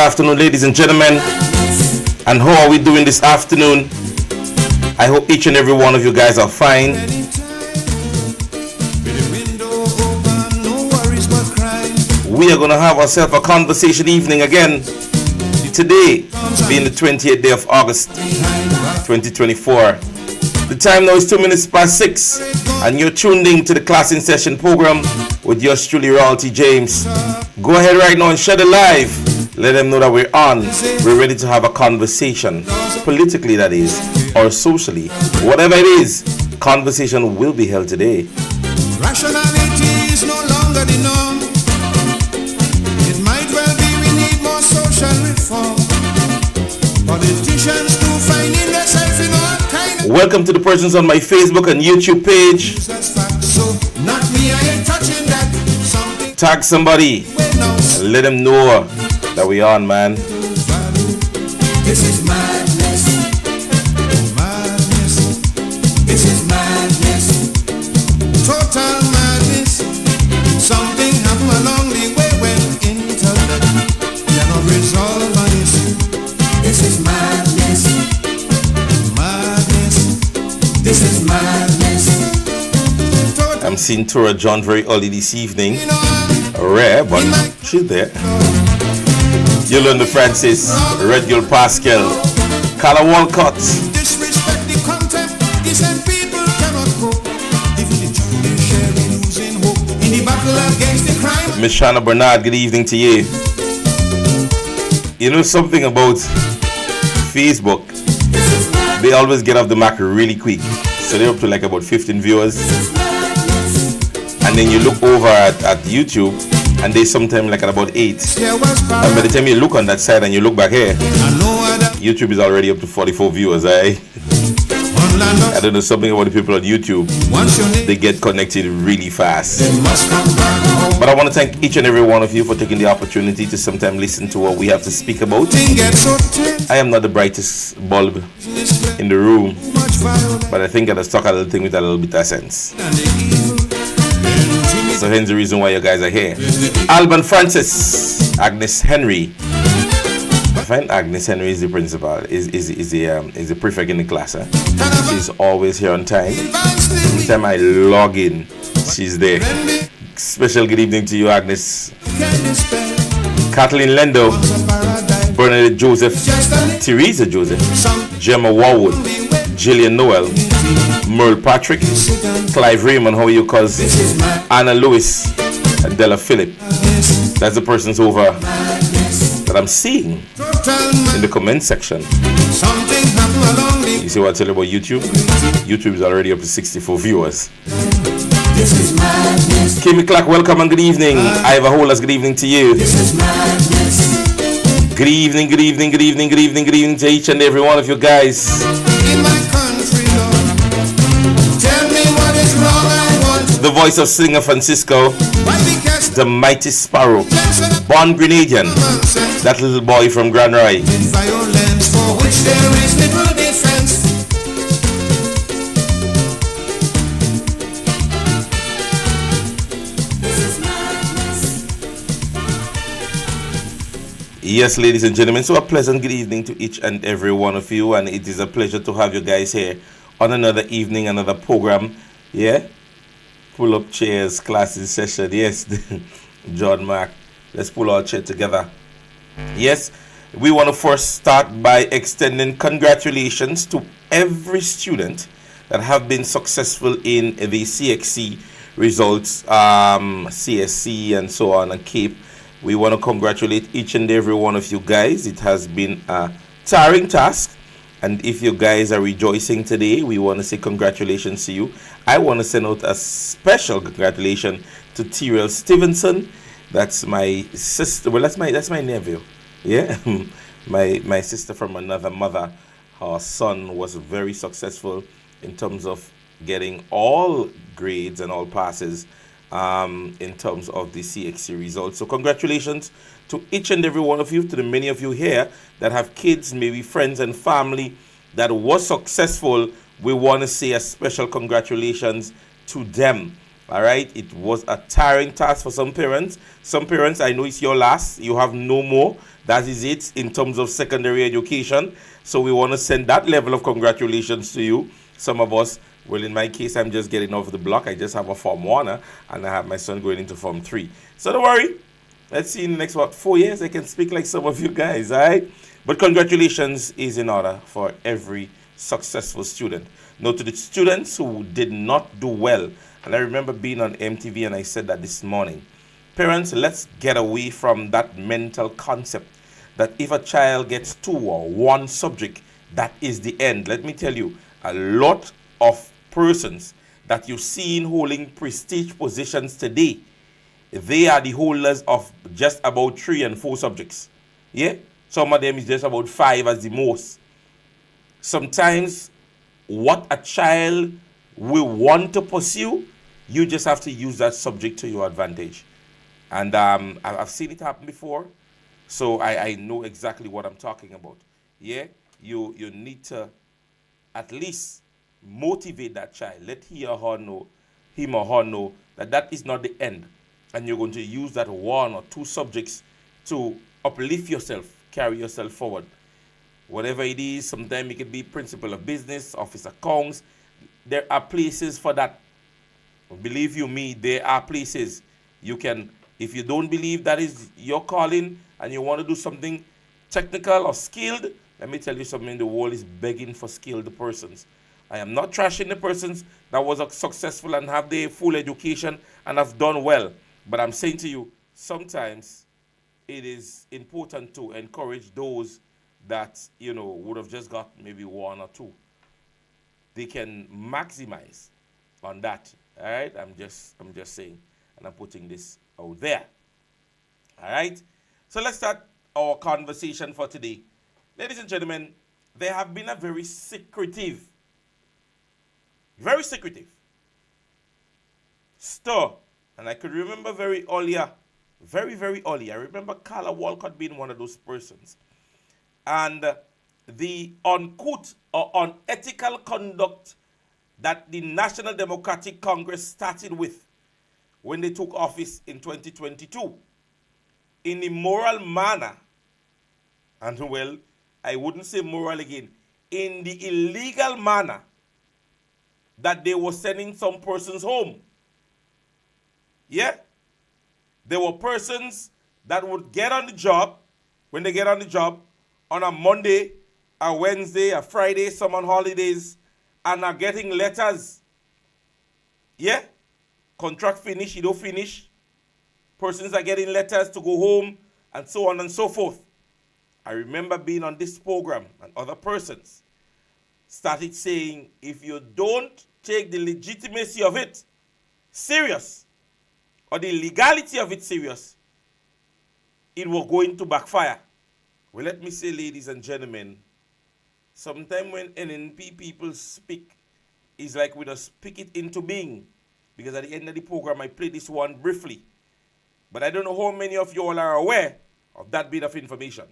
afternoon, ladies and gentlemen. And how are we doing this afternoon? I hope each and every one of you guys are fine. We are going to have ourselves a conversation evening again. Today, being the 28th day of August, 2024. The time now is 2 minutes past 6. And you're tuned in to the Class in Session program with yours truly, Royalty James. Go ahead right now and share the live. Let them know that we're on. We're ready to have a conversation. Politically, that is. Or socially. Whatever it is, conversation will be held today. Rationality is no longer the norm. It might well be we need more social reform. Politicians do find in themselves in all kind of... Welcome to the persons on my Facebook and YouTube page. So, not me, I ain't touching that. Something Tag somebody and let them know that we on, man. This is madness. Madness. This is madness. Total madness. Something happened along the way when internet cannot resolve on this. This is madness. Madness. This is madness. I'm seeing Tora John very early this evening. Rare, but she's there. Yolanda Francis, Red Girl Pascal, Carla Walcott. Disrespect the content, decent people cannot cope. Even the judiciary losing hope in the battle against the crime. Miss Shanna Bernard, good evening to you. You know something about Facebook? They always get off the mark really quick. So they're up to like about 15 viewers. And then you look over at YouTube and they sometimes like at about 8. And by the time you look on that side and you look back here, YouTube is already up to 44 viewers. I don't know something about the people on YouTube. They get connected really fast. But I want to thank each and every one of you for taking the opportunity to sometimes listen to what we have to speak about. I am not the brightest bulb in the room, but I think I just talk a little thing with a little bit of sense. So hence the reason why you guys are here. Alban Francis, Agnes Henry. I find Agnes Henry is the principal, is the prefect in the class. She's always here on time. Every time I log in, she's there. Special good evening to you, Agnes. Kathleen Lendo, Bernadette Joseph, Teresa Joseph, Gemma Warwood, Gillian Noel, Merle Patrick, Clive Raymond, how are you, cuz? Anna Lewis, and Della Phillip. That's the persons over that I'm seeing in the comment section. You see what I tell you about YouTube? YouTube is already up to 64 viewers. Kimmy Clark, welcome and good evening. Iva Holas, good evening to you. Good evening, good evening, good evening, good evening, good evening to each and every one of you guys. The voice of singer Francisco, the mighty sparrow, born Grenadian, that little boy from Grand Roy. Yes, ladies and gentlemen, so a pleasant good evening to each and every one of you, and it is a pleasure to have you guys here on another evening, another program. Yeah, pull up chairs, class in session. Yes, John Mark, let's pull our chair together. Yes, we want to first start by extending congratulations to every student that have been successful in the CXC results, CSC and so on, and CAPE. We want to congratulate each and every one of you guys. It has been a tiring task. And if you guys are rejoicing today, we want to say congratulations to you. I want to send out a special congratulations to Tyrell Stevenson. That's my sister. Well, that's my nephew. Yeah, my sister from another mother. Her son was very successful in terms of getting all grades and all passes in terms of the CXC results. So congratulations to each and every one of you, to the many of you here that have kids, maybe friends and family that was successful. We want to say a special congratulations to them. All right, it was a tiring task for some parents. Some parents, I know it's your last. You have no more. That is it in terms of secondary education. So we want to send that level of congratulations to you. Some of us, well, in my case, I'm just getting off the block. I just have a Form 1 and I have my son going into Form 3. So don't worry. Let's see in the next, 4 years, I can speak like some of you guys, all right? But congratulations is in order for every successful student. Now, to the students who did not do well, and I remember being on MTV and I said that this morning, parents, let's get away from that mental concept that if a child gets 2 or 1 subject, that is the end. Let me tell you, a lot of persons that you see in holding prestige positions today, they are the holders of just about 3 and 4 subjects. Yeah? Some of them is just about 5 as the most. Sometimes what a child will want to pursue, you just have to use that subject to your advantage. And I've seen it happen before, so I know exactly what I'm talking about. Yeah? You need to at least motivate that child. Let him or her know that that is not the end. And you're going to use that 1 or 2 subjects to uplift yourself, carry yourself forward. Whatever it is, sometimes it could be principle of business, office accounts. There are places for that. Believe you me, there are places you can, if you don't believe that is your calling and you want to do something technical or skilled, let me tell you something, the world is begging for skilled persons. I am not trashing the persons that was successful and have their full education and have done well. But I'm saying to you, sometimes it is important to encourage those that, would have just got maybe 1 or 2. They can maximize on that. All right? I'm just saying, and I'm putting this out there. All right? So let's start our conversation for today. Ladies and gentlemen, there have been a very secretive stir. And I could remember very earlier, very early. I remember Carla Walcott being one of those persons. And the uncouth or unethical conduct that the National Democratic Congress started with when they took office in 2022, in a moral manner, and well, I wouldn't say moral again, in the illegal manner that they were sending some persons home. Yeah? There were persons that would get on the job, when they get on the job, on a Monday, a Wednesday, a Friday, some on holidays, and are getting letters. Yeah? Contract finish, you don't finish. Persons are getting letters to go home, and so on and so forth. I remember being on this program, and other persons started saying, if you don't take the legitimacy of it serious, or the legality of it serious, it will go into backfire. Well, let me say, ladies and gentlemen, sometimes when NNP people speak, it's like we just speak it into being. Because at the end of the program, I played this one briefly. But I don't know how many of you all are aware of that bit of information.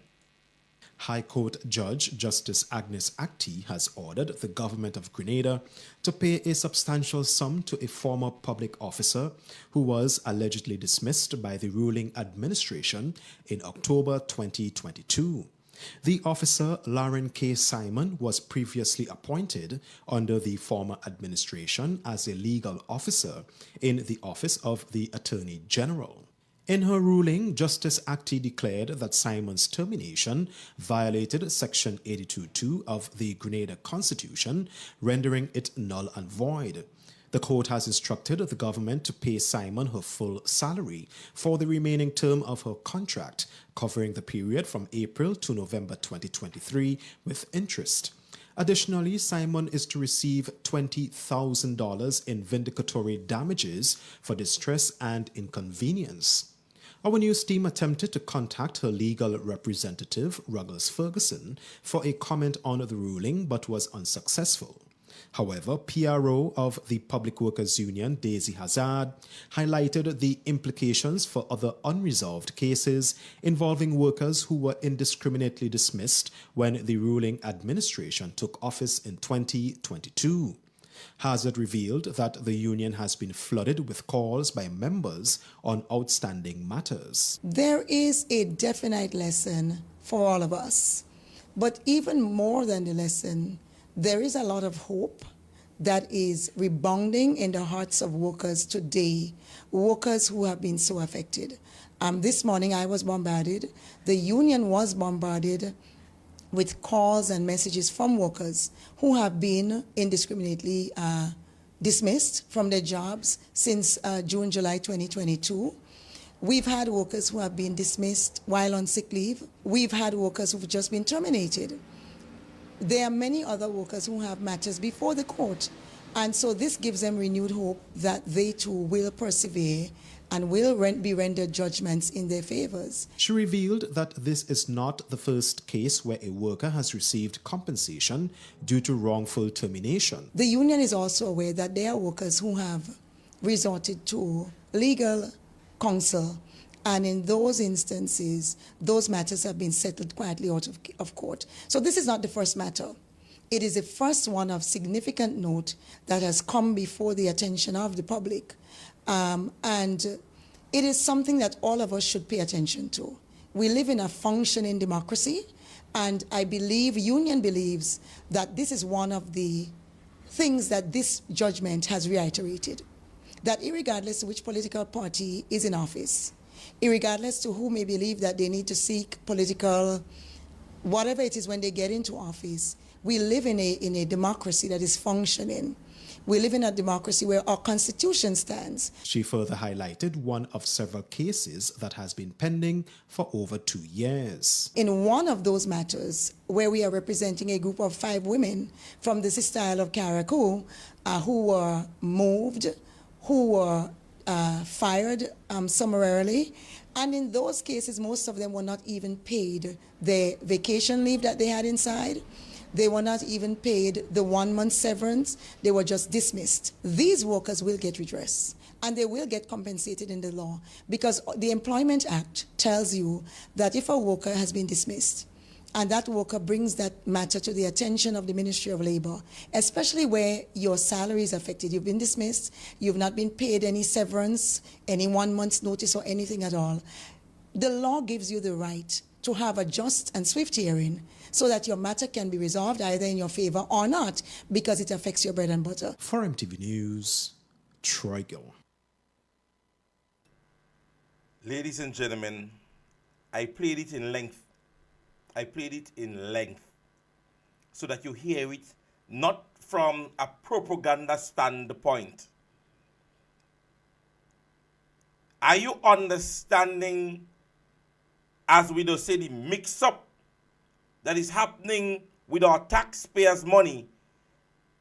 High Court Judge Justice Agnes Acti has ordered the government of Grenada to pay a substantial sum to a former public officer who was allegedly dismissed by the ruling administration in October 2022. The officer, Lauren K. Simon, was previously appointed under the former administration as a legal officer in the Office of the Attorney General. In her ruling, Justice Acti declared that Simon's termination violated Section 82(2) of the Grenada Constitution, rendering it null and void. The court has instructed the government to pay Simon her full salary for the remaining term of her contract, covering the period from April to November 2023 with interest. Additionally, Simon is to receive $20,000 in vindicatory damages for distress and inconvenience. Our news team attempted to contact her legal representative, Ruggles Ferguson, for a comment on the ruling but was unsuccessful. However, PRO of the Public Workers Union, Daisy Hazard, highlighted the implications for other unresolved cases involving workers who were indiscriminately dismissed when the ruling administration took office in 2022. Hazard revealed that the union has been flooded with calls by members on outstanding matters. There is a definite lesson for all of us, but even more than the lesson, there is a lot of hope that is rebounding in the hearts of workers today, workers who have been so affected. This morning I was bombarded, the union was bombarded with calls and messages from workers who have been indiscriminately dismissed from their jobs since June, July 2022. We've had workers who have been dismissed while on sick leave. We've had workers who've just been terminated. There are many other workers who have matters before the court. And so this gives them renewed hope that they too will persevere and will be rendered judgments in their favors. She revealed that this is not the first case where a worker has received compensation due to wrongful termination. The union is also aware that there are workers who have resorted to legal counsel, and in those instances, those matters have been settled quietly out of court. So this is not the first matter. It is the first one of significant note that has come before the attention of the public. And it is something that all of us should pay attention to. We live in a functioning democracy, and I believe, union believes, that this is one of the things that this judgment has reiterated. That irregardless of which political party is in office, irregardless to who may believe that they need to seek political, whatever it is when they get into office, we live in a democracy that is functioning. We live in a democracy where our constitution stands. She further highlighted one of several cases that has been pending for over 2 years. In one of those matters, where we are representing a group of 5 women from the Sister Isle of Carriacou who were moved, who were fired summarily, and in those cases, most of them were not even paid the vacation leave that they had inside. They were not even paid the 1-month severance. They were just dismissed. These workers will get redress, and they will get compensated in the law, because the Employment Act tells you that if a worker has been dismissed, and that worker brings that matter to the attention of the Ministry of Labor, especially where your salary is affected. You've been dismissed, you've not been paid any severance, any 1 month's notice or anything at all. The law gives you the right to have a just and swift hearing so that your matter can be resolved either in your favor or not, because it affects your bread and butter. For MTV News, Troy Gill. Ladies and gentlemen, I played it in length. So that you hear it not from a propaganda standpoint. Are you understanding, as we do say, the mix-up that is happening with our taxpayers' money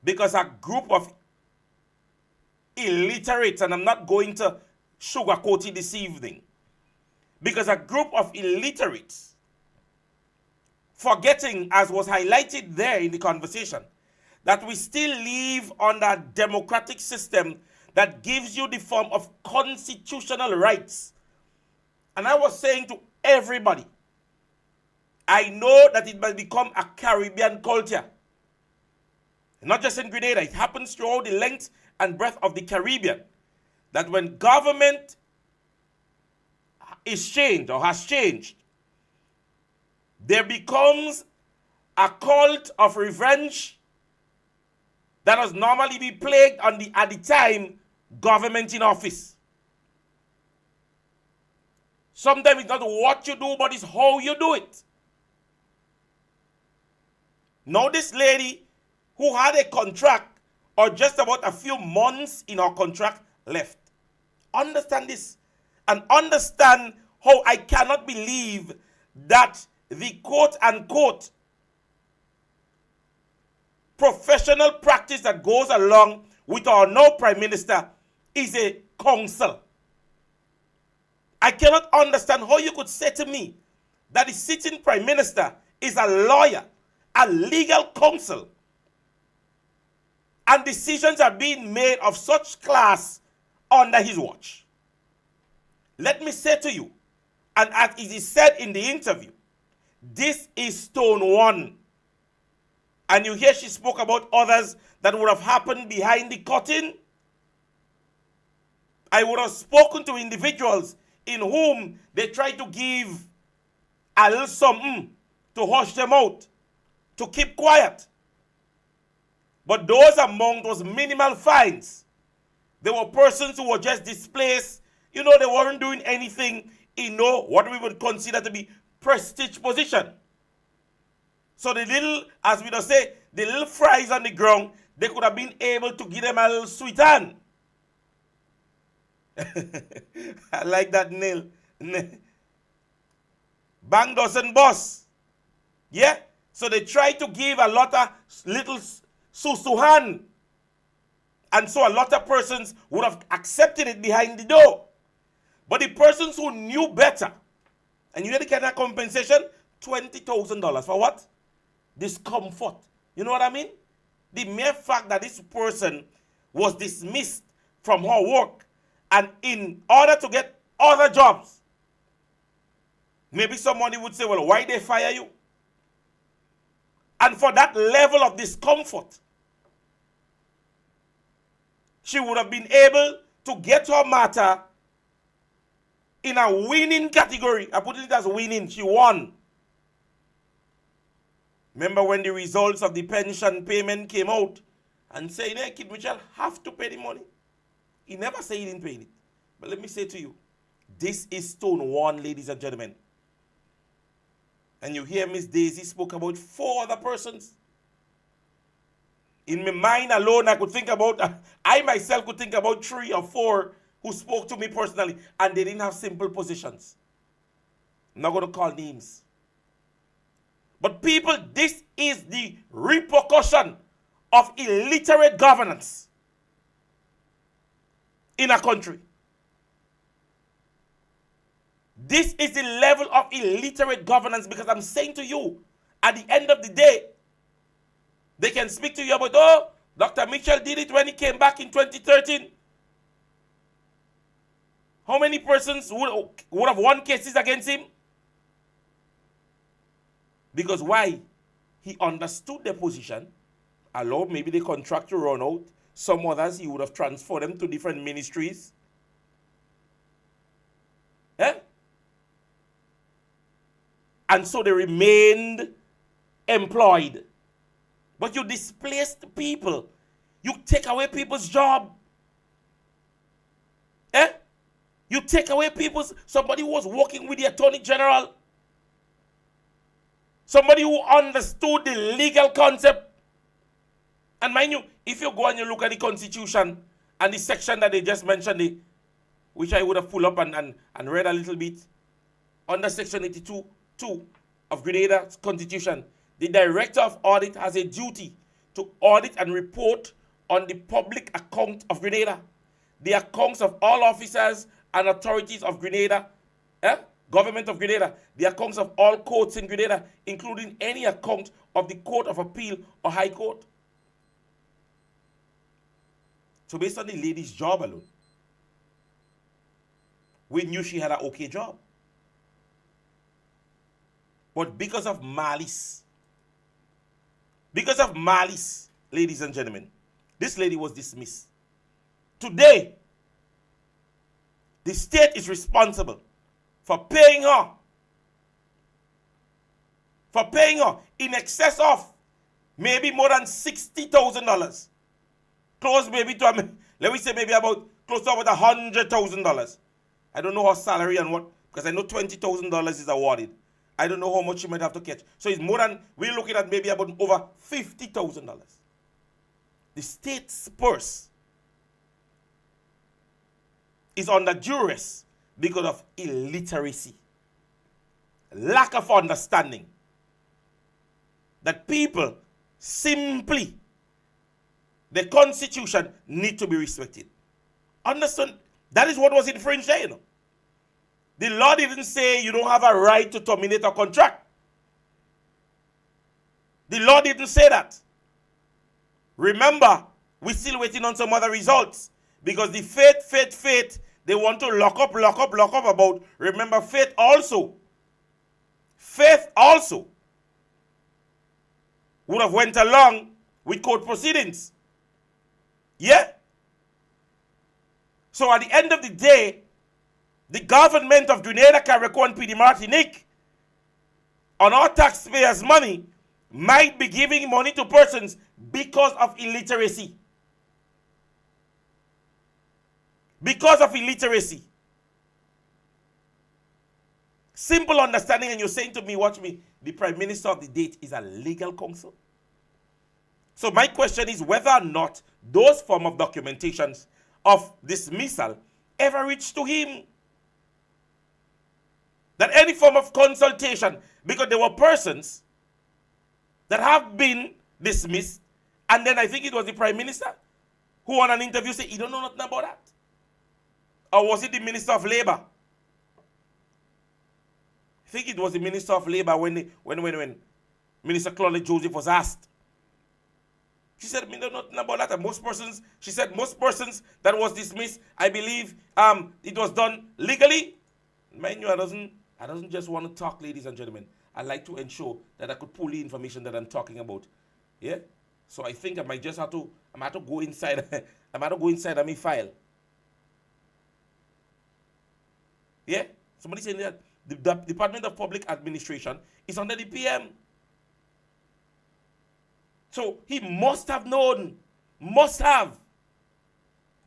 because a group of illiterates, and I'm not going to sugarcoat it this evening, because a group of illiterates, forgetting, as was highlighted there in the conversation, that we still live under a democratic system that gives you the form of constitutional rights. And I was saying to everybody, I know that it might become a Caribbean culture. Not just in Grenada, it happens throughout the length and breadth of the Caribbean, that when government is changed or has changed, there becomes a cult of revenge that has normally been plagued at the time government in office. Sometimes it's not what you do, but it's how you do it. Now this lady who had a contract, or just about a few months in her contract left. Understand this, and understand how I cannot believe that the quote-unquote professional practice that goes along with our now Prime Minister is a counsel. I cannot understand how you could say to me that the sitting Prime Minister is a lawyer, a legal counsel, and decisions are being made of such class under his watch. Let me say to you, and as it is said in the interview, this is stone one. And you hear she spoke about others that would have happened behind the curtain. I would have spoken to individuals in whom they tried to give a little something to hush them out, to keep quiet. But those among those minimal fines, there were persons who were just displaced. You know, they weren't doing anything in what we would consider to be prestige position. So the little, as we just say, the little fries on the ground, they could have been able to give them a little sweet hand. I like that nail. Bang doesn't bust. Yeah? So they try to give a lot of little susu hand. And so a lot of persons would have accepted it behind the door. But the persons who knew better, and you know the kind of compensation? $20,000 for what? Discomfort. You know what I mean? The mere fact that this person was dismissed from her work, and in order to get other jobs, maybe somebody would say, well, why they fire you? And for that level of discomfort, she would have been able to get her matter in a winning category. I put it as winning. She won. Remember when the results of the pension payment came out and saying, hey, Kid Mitchell have to pay the money. He never said he didn't pay it. But let me say to you, this is stone one, ladies and gentlemen. And you hear Miss Daisy spoke about 4 other persons. In my mind alone, I could think about, I myself could think about 3 or 4 who spoke to me personally, and they didn't have simple positions. I'm not going to call names. But people, this is the repercussion of illiterate governance in a country. This is the level of illiterate governance, because I'm saying to you, at the end of the day, they can speak to you about, oh, Dr. Mitchell did it when he came back in 2013. How many persons would have won cases against him? Because why? He understood their position. Allowed maybe the contract to run out. Some others he would have transferred them to different ministries. Eh? And so they remained employed. But you displaced people. You take away people's job. Eh? You take away somebody who was working with the Attorney General. Somebody who understood the legal concept. And mind you, if you go and you look at the Constitution and the section that they just mentioned, which I would have pulled up and read a little bit, under Section 82(2) of Grenada's Constitution, the Director of Audit has a duty to audit and report on the public account of Grenada, the accounts of all officers and authorities of Grenada, Government of Grenada, the accounts of all courts in Grenada, including any account of the Court of Appeal or High Court. So based on the lady's job alone, we knew she had an okay job. But because of malice, ladies and gentlemen, this lady was dismissed. Today, the state is responsible for paying her in excess of maybe more than $60,000. Close maybe to, let me say maybe about close to about $100,000. I don't know her salary and what, because I know $20,000 is awarded. I don't know how much she might have to catch. So it's more than, we're looking at maybe about over $50,000. The state's purse is under duress because of illiteracy, lack of understanding, that people simply, the Constitution need to be respected. Understand? That is what was infringed there, you know. The law didn't say you don't have a right to terminate a contract. The law didn't say that. Remember, we're still waiting on some other results, because the faith, they want to lock up about. Remember, faith also would have went along with court proceedings. Yeah? So at the end of the day, the government of Grenada, Carriacou, and PD Martinique, on our taxpayers' money, might be giving money to persons because of illiteracy. Because of illiteracy. Simple understanding, and you're saying to me, watch me, the Prime Minister of the date is a legal counsel. So my question is whether or not those form of documentations of dismissal ever reached to him. That any form of consultation, because there were persons that have been dismissed, and then I think it was the Prime Minister who on an interview said, he don't know nothing about that. Or was it the Minister of Labour? I think it was the Minister of Labour when Minister Claudette Joseph was asked. She said, me know nothing about that. And she said, most persons that was dismissed, I believe it was done legally. Mind you, I doesn't just want to talk, ladies and gentlemen. I like to ensure that I could pull the information that I'm talking about. Yeah? So I think I might just have to go inside. I might have to go inside of my file. Yeah? Somebody saying that the Department of Public Administration is under the PM. So he must have known, must have.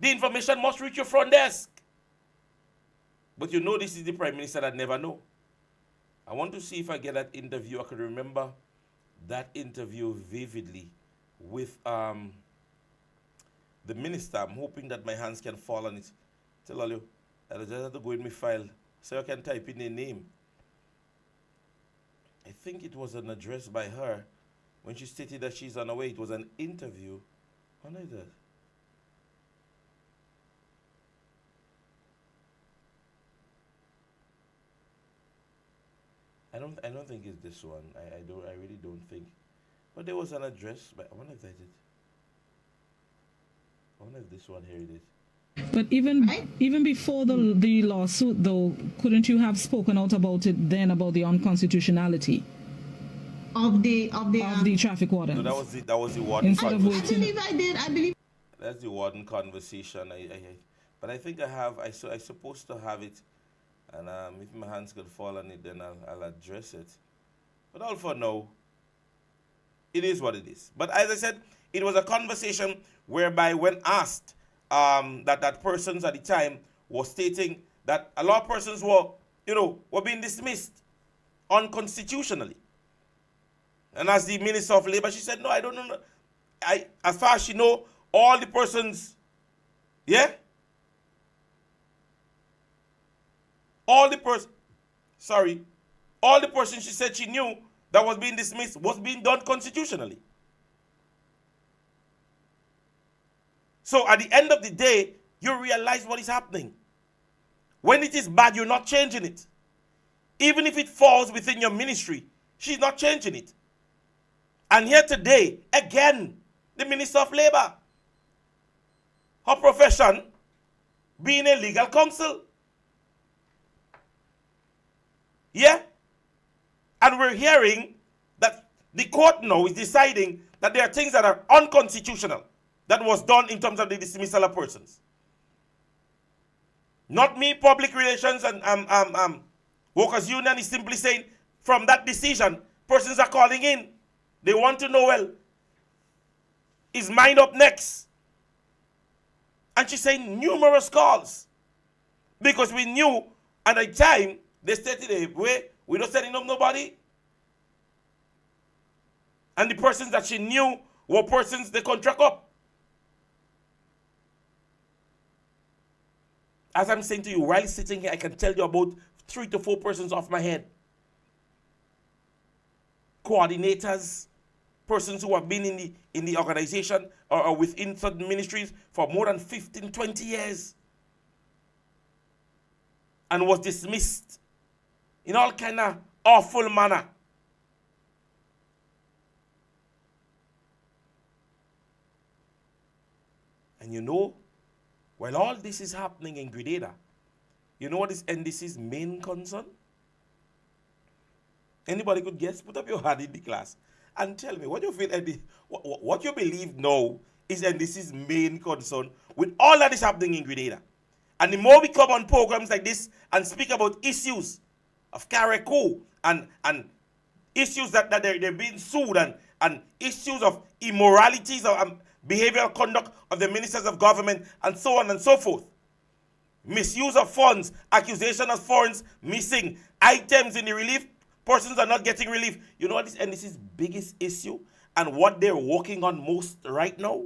The information must reach your front desk. But you know this is the Prime Minister that never know. I want to see if I get that interview. I can remember that interview vividly with the minister. I'm hoping that my hands can fall on it. Tell you, I just have to go in my file so I can type in a name. I think it was an address by her when she stated that she's on her way. It was an interview. When is that? I don't think it's this one. I really don't think. But there was an address, but I wonder if that is. I wonder if this one here it is. But even before the lawsuit, though, couldn't you have spoken out about it then, about the unconstitutionality of the traffic wardens? No, that was the warden Instead conversation. of waiting. I believe I did. That's the warden conversation. But I think I supposed to have it, and if my hands could fall on it, then I'll address it. But all for now, it is what it is. But as I said, it was a conversation whereby when asked, that persons at the time were stating that a lot of persons were being dismissed unconstitutionally. And as the Minister of Labour, she said, no, I don't know. As far as she know, all the persons, yeah? All the persons she said she knew that was being dismissed was being done constitutionally. So at the end of the day, you realize what is happening. When it is bad, you're not changing it. Even if it falls within your ministry, she's not changing it. And here today, again, the Minister of Labour, her profession being a legal counsel. Yeah? And we're hearing that the court now is deciding that there are things that are unconstitutional that was done in terms of the dismissal of persons. Not me, public relations and workers union is simply saying from that decision, persons are calling in. They want to know, well, is mine up next? And she's saying numerous calls. Because we knew at the time, they stated, hey, we're not setting up nobody. And the persons that she knew were persons they contract up. As I'm saying to you, while sitting here, I can tell you about 3 to 4 persons off my head. Coordinators, persons who have been in the organization or within certain ministries for more than 15, 20 years. And was dismissed in all kind of awful manner. And you know, while all this is happening in Grenada, you know what is NDC's main concern? Anybody could guess? Put up your hand in the class. and tell me what you feel, and what you believe now is NDC's main concern with all that is happening in Grenada. And the more we come on programs like this and speak about issues of Carriacou and issues that they're being sued and issues of immoralities or behavioral conduct of the ministers of government and so on and so forth. Misuse of funds, accusation of funds missing, items in the relief, persons are not getting relief. You know what is NDC's biggest issue and what they're working on most right now?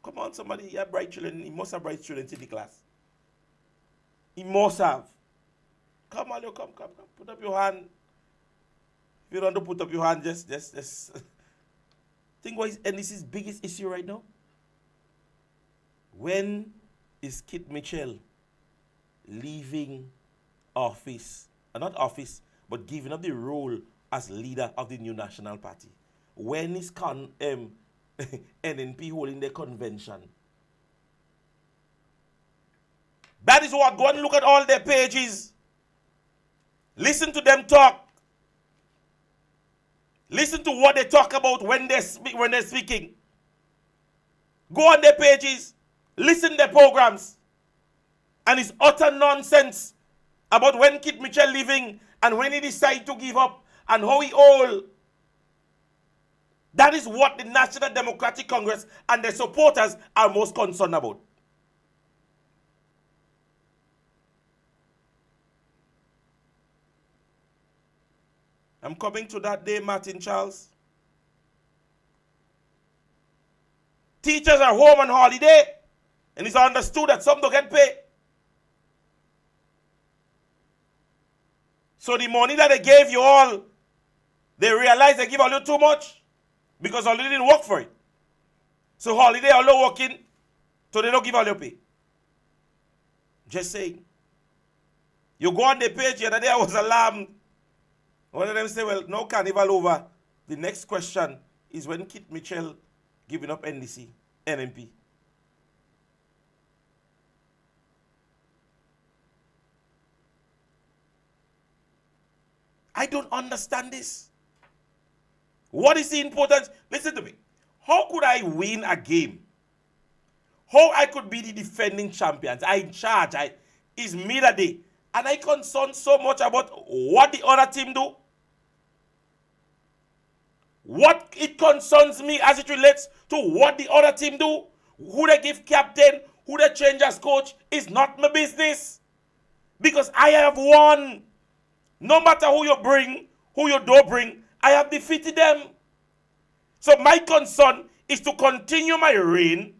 Come on, somebody, you have bright children. He must have bright children in the class. He must have. Come on, come. Put up your hand. If you don't put up your hand, just think what is NDC's biggest issue right now? When is Kit Mitchell leaving office? Not office, but giving up the role as leader of the new National Party. When is NNP holding their convention? That is what. Go and look at all their pages. Listen to them talk. Listen to what they talk about when they're speaking. Go on their pages. Listen to their programs. And it's utter nonsense about when Kit Mitchell leaving and when he decided to give up and how he all. That is what the National Democratic Congress and their supporters are most concerned about. I'm coming to that day, Martin Charles. Teachers are home on holiday, and it's understood that some don't get paid. So the money that they gave you all, they realize they give all you too much because all you didn't work for it. So holiday all you working, so they don't give all your pay. Just saying. You go on the page, the other day I was alarmed. One of them say, well, no carnival over. The next question is when Kit Mitchell giving up NDC, NMP. I don't understand this. What is the importance? Listen to me. How could I win a game? How I could be the defending champions? I in charge. It's me that day. And I concern so much about what the other team do. What it concerns me as it relates to what the other team do, who they give captain, who they change as coach, is not my business. Because I have won. No matter who you bring, who you don't bring, I have defeated them. So my concern is to continue my reign,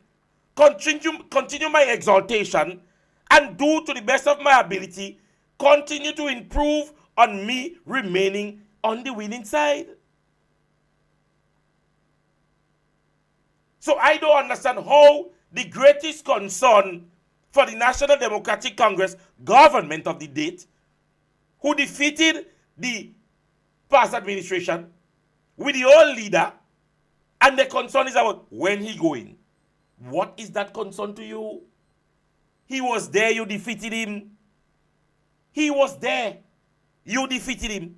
continue my exaltation, and do to the best of my ability, continue to improve on me remaining on the winning side. So I don't understand how the greatest concern for the National Democratic Congress government of the date, who defeated the past administration with the old leader, and the concern is about when he going. What is that concern to you? He was there, you defeated him. He was there, you defeated him.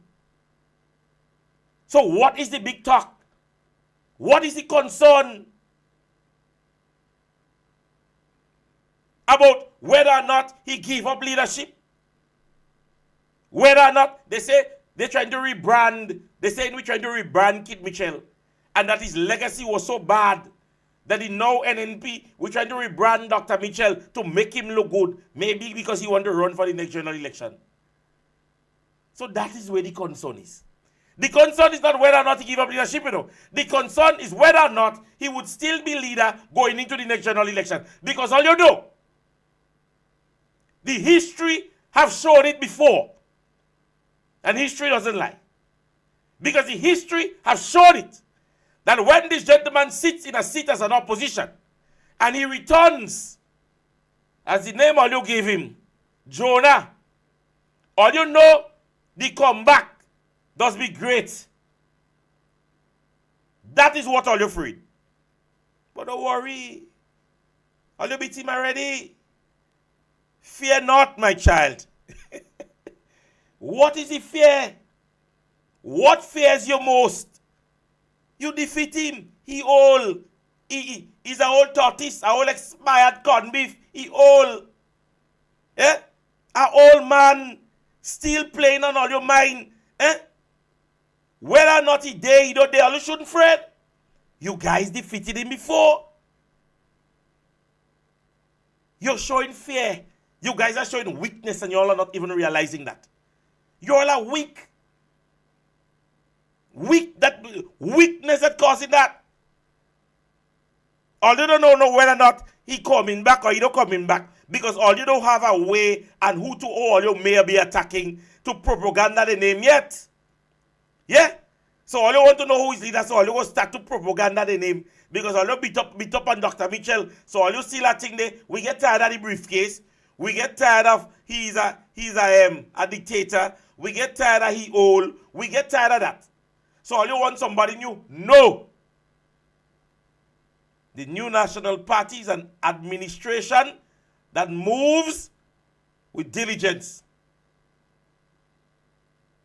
So what is the big talk? What is the concern about whether or not he gave up leadership? Whether or not they say they're trying to rebrand, they say we're trying to rebrand Kit Mitchell, and that his legacy was so bad that in now NNP, we're trying to rebrand Dr. Mitchell to make him look good, maybe because he want to run for the next general election. So that is where the concern is. The concern is not whether or not he give up leadership, The concern is whether or not he would still be leader going into the next general election. Because all you know, the history have shown it before. And history doesn't lie. Because the history has shown it. That when this gentleman sits in a seat as an opposition, and he returns, as the name all you gave him, Jonah, all you know, the comeback does be great. That is what all you're afraid. But don't worry. All you beat him already. Fear not, my child. What is the fear? What fears you most? You defeat him. He old. He's an old tortoise, an old expired corned beef. He old. Eh? An old man still playing on all your mind. Eh? Whether or not he there, he don't there, you shouldn't fret. You guys defeated him before. You're showing fear. You guys are showing weakness and you all are not even realizing that. You all are weak. Weakness that causing that. All you don't know whether or not he coming back or he don't coming back. Because all you don't have a way and who to all you may be attacking to propaganda the name yet. Yeah? So all you want to know who is leader, so all you will start to propaganda the name. Because all you beat up on Dr. Mitchell. So all you see that thing there, we get tired of the briefcase. We get tired of he's a dictator. We get tired of he old. We get tired of that. So all you want somebody new? No. The new national party is an administration that moves with diligence.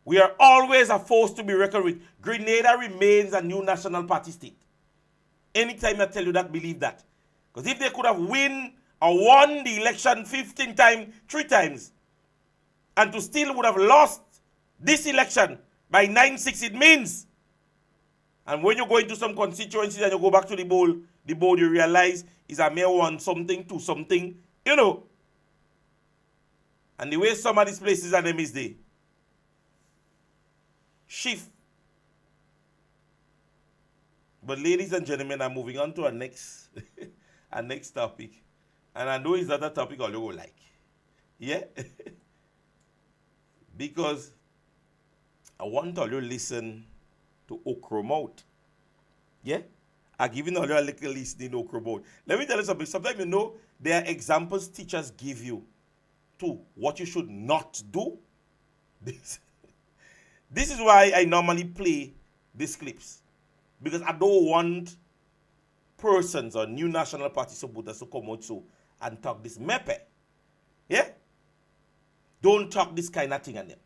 We are always a force to be reckoned with. Grenada remains a new national party state. Anytime I tell you that, believe that. Because if they could have won the election 15 times, 3 times, and to still would have lost this election by 9-6, it means. And when you go into some constituencies and you go back to the bowl you realize is a mere 1 something, 2 something, you know. And the way some of these places are them is they shift. But ladies and gentlemen, I'm moving on to our next topic. And I know it's not a topic all you will like. Yeah? Because I want all you listen to Okromot. Yeah? I'm giving all you a little listening to Okromot. Let me tell you something. Sometimes you know there are examples teachers give you to what you should not do. This is why I normally play these clips. Because I don't want persons or new national party supporters to come out so and talk this mepe. Yeah? Don't talk this kind of thing on them.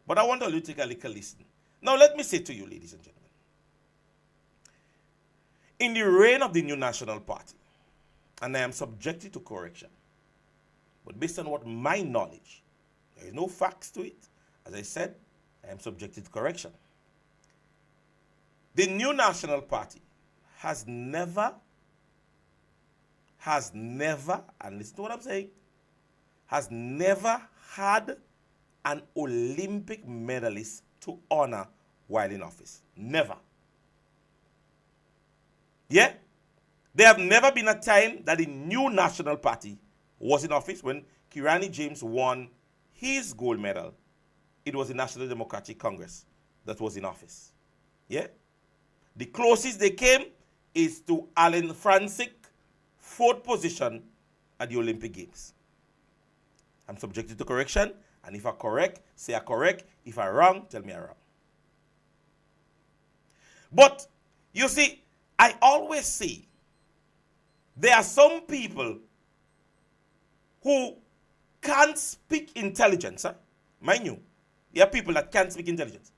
But I want all you to take a little listen. Now let me say to you, ladies and gentlemen. In the reign of the new national party, and I am subjected to correction, but based on what my knowledge, there is no facts to it. As I said, I am subjected to correction. The new national party has never, and listen to what I'm saying, has never had an Olympic medalist to honor while in office. Never. Yeah? There have never been a time that the new national party was in office when Kirani James won his gold medal. It was the National Democratic Congress that was in office. Yeah? The closest they came is to Alan Francis, 4th position at the Olympic Games. I'm subjected to correction, and if I'm correct, say I'm correct. If I'm wrong, tell me I'm wrong. But, you see, I always say, there are some people who can't speak intelligence. Huh? Mind you, there are people that can't speak intelligence.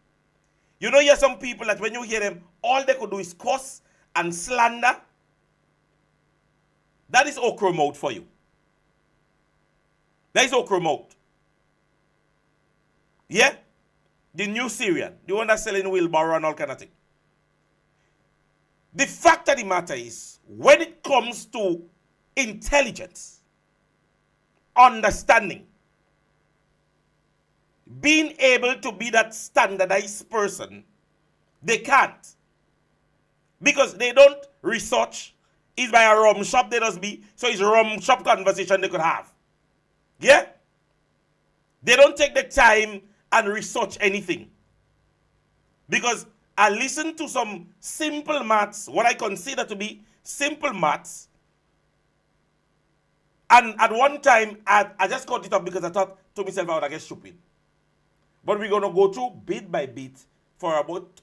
You know, there are some people that when you hear them, all they could do is curse and slander. That is okra mouth for you. That is okra mouth. Yeah? The new Syrian, the one that's selling wheelbarrow and all kind of thing. The fact of the matter is, when it comes to intelligence, understanding, being able to be that standardized person, they can't. Because they don't research. It's by a rum shop they just be. So it's a rum shop conversation they could have. Yeah? They don't take the time and research anything. Because I listen to some simple maths, what I consider to be simple maths. And at one time, I just caught it up because I thought to myself I would get stupid. But we're going to go through bit by bit for about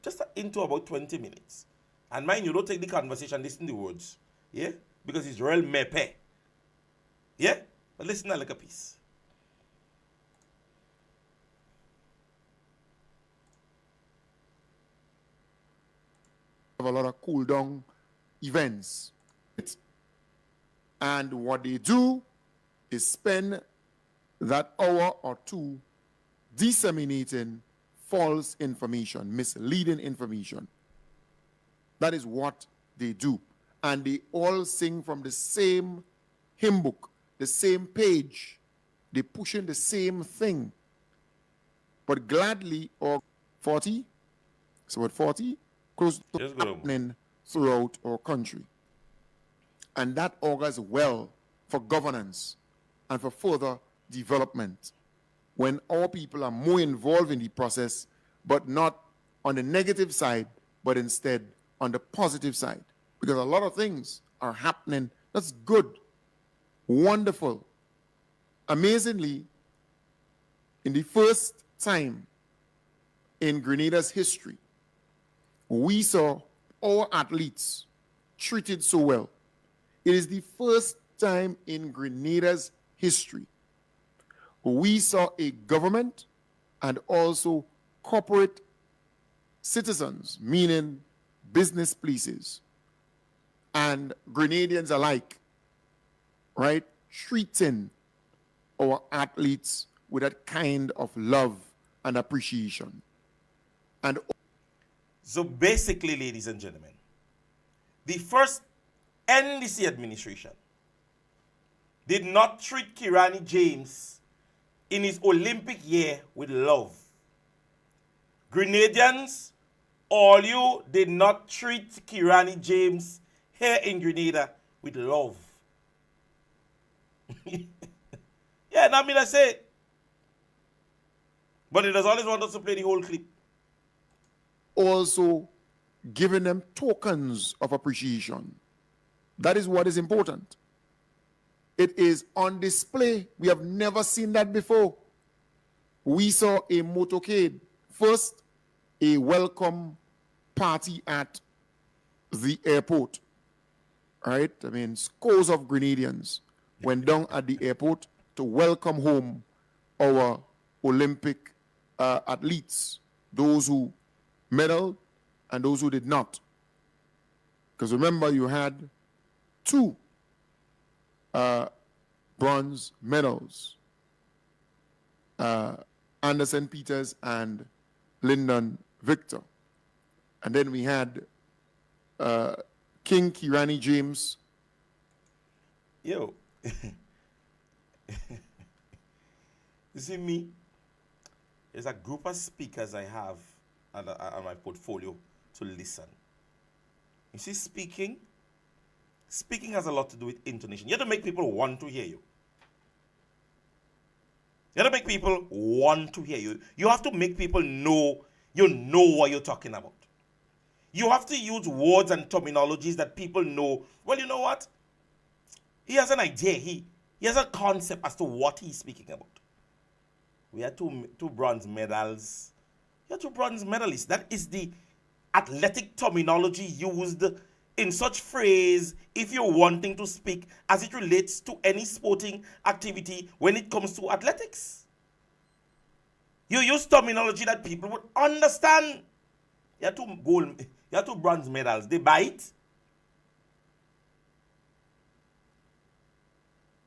just into about 20 minutes. And mind you, don't take the conversation, listen to the words. Yeah? Because it's real mepe. Yeah? But listen to like a piece. have a lot of cool down events. And what they do is spend that hour or two disseminating false information, misleading information. That is what they do. And they all sing from the same hymn book, the same page. They pushing the same thing. But gladly, or 40, it's about 40, close to happening throughout our country. And that augurs well for governance and for further development when our people are more involved in the process, but not on the negative side, but instead on the positive side. Because a lot of things are happening. That's good, wonderful. Amazingly, in the first time in Grenada's history, we saw our athletes treated so well. It is the first time in Grenada's history we saw a government and also corporate citizens, meaning business places, and Grenadians alike, right, treating our athletes with that kind of love and appreciation. And so basically, ladies and gentlemen, the first NDC administration did not treat Kirani James in his Olympic year with love. Grenadians, all you did not treat Kirani James here in Grenada with love. Yeah, not me that say it. But it does always want us to play the whole clip. also giving them tokens of appreciation. That is what is important. It is on display. We have never seen that before. We saw a motorcade. First, a welcome party at the airport. Right? I mean, scores of Grenadians went down at the airport to welcome home our Olympic athletes, those who medaled and those who did not. Because remember, you had two bronze medals, Anderson Peters and Lyndon Victor. And then we had King Kirani James. Yo. You see me? There's a group of speakers I have on my portfolio to listen. You see, speaking has a lot to do with intonation. You have to make people want to hear you. You have to make people want to hear you. You have to make people know you know what you're talking about. You have to use words and terminologies that people know. Well, you know what? He has an idea. He has a concept as to what he's speaking about. We had two bronze medals. We had two bronze medalists. That is the athletic terminology used in such phrase if you're wanting to speak as it relates to any sporting activity when it comes to athletics. You use terminology that people would understand. You had two bronze medals. They bite.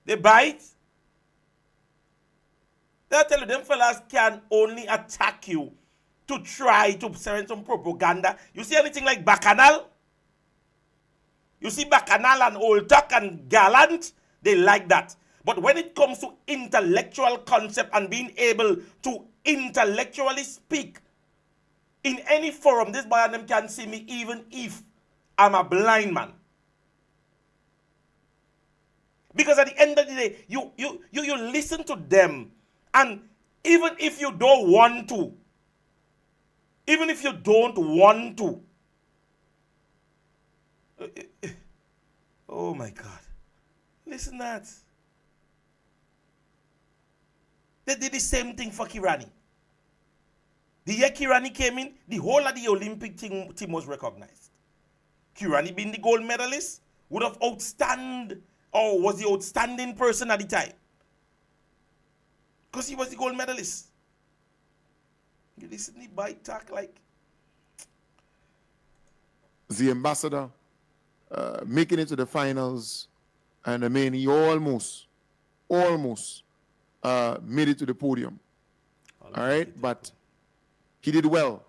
They bite. They'll tell you, them fellas can only attack you to try to send some propaganda. You see anything like Bacchanal? You see Bacchanal and Old Tuck and Gallant? They like that. But when it comes to intellectual concept and being able to intellectually speak in any forum, this boy and them can see me even if I'm a blind man. Because at the end of the day, you listen to them, and even if you don't want to, oh my God, listen that. They did the same thing for Kirani. The year Kirani came in, the whole of the Olympic team was recognized. Kirani being the gold medalist would have was the outstanding person at the time. Because he was the gold medalist. You listen to the bite talk like. the ambassador, making it to the finals, and I mean, he almost made it to the podium. All right, but he did well.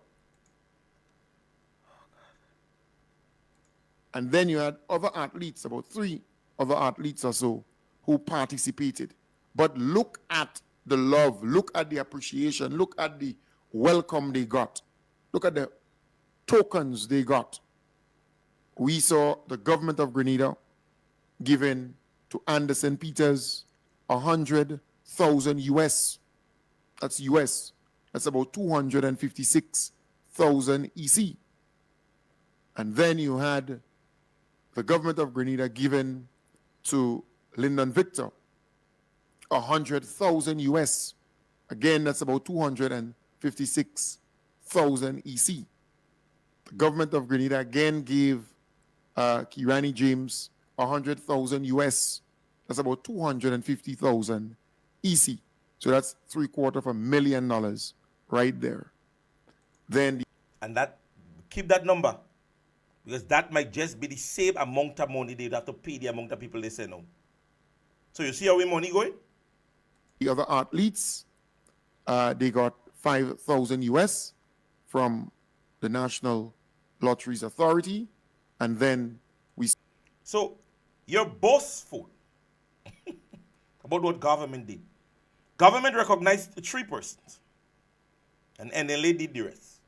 And then you had other athletes, about 3 other athletes or so, who participated. But look at the love, look at the appreciation, look at the welcome they got. Look at the tokens they got. We saw the government of Grenada giving to Anderson Peters 100,000 US. That's US. That's about 256,000 EC. And then you had the government of Grenada giving to Lyndon Victor 100,000 US. Again, that's about 256,000 EC. The government of Grenada again gave Kirani James 100,000 US. That's about 250,000 EC. So that's $750,000 right there. Then and that, keep that number, because that might just be the same amount of money they'd have to pay the amount of people they send out. So you see how we money going? the other athletes, they got 5,000 US from the National Lotteries Authority, and then we. So you're boastful about what government did. Government recognized 3 persons, and NLA did the rest.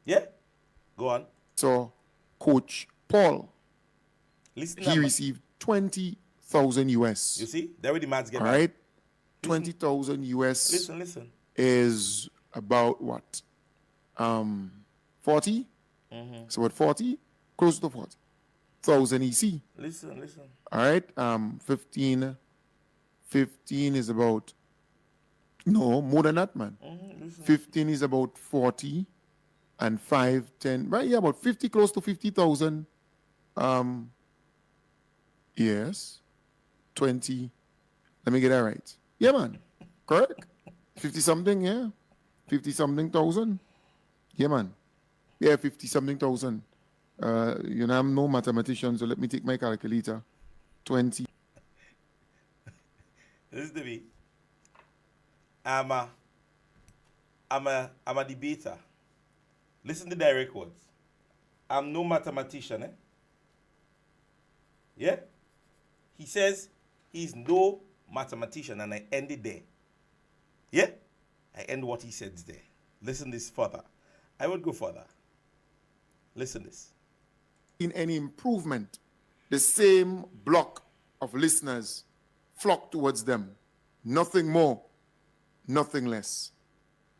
Yeah? Go on. So Coach Paul, Listen, he received 20,000 US. You see? There where the maths get All back. right? 20,000 US Listen. is about what? 40? So what, 40? Close to 40,000 EC. Listen. All right? 15 is about, no, more than that, man. 15 is about 40, and 5, 10, right? Yeah, about 50, close to 50,000. Yes. 20. Let me get that right. Yeah, man. Correct? 50 something, yeah. 50 something thousand. Yeah, man. Yeah, 50 something thousand. You know, I'm no mathematician, so let me take my calculator. 20. This is the way. I'm a debater. Listen to direct words. I'm no mathematician, eh? Yeah? He says he's no mathematician, and I end it there. Yeah? I end what he says there. Listen this further. I would go further. Listen this. In any improvement, the same block of listeners flock towards them. Nothing more, nothing less.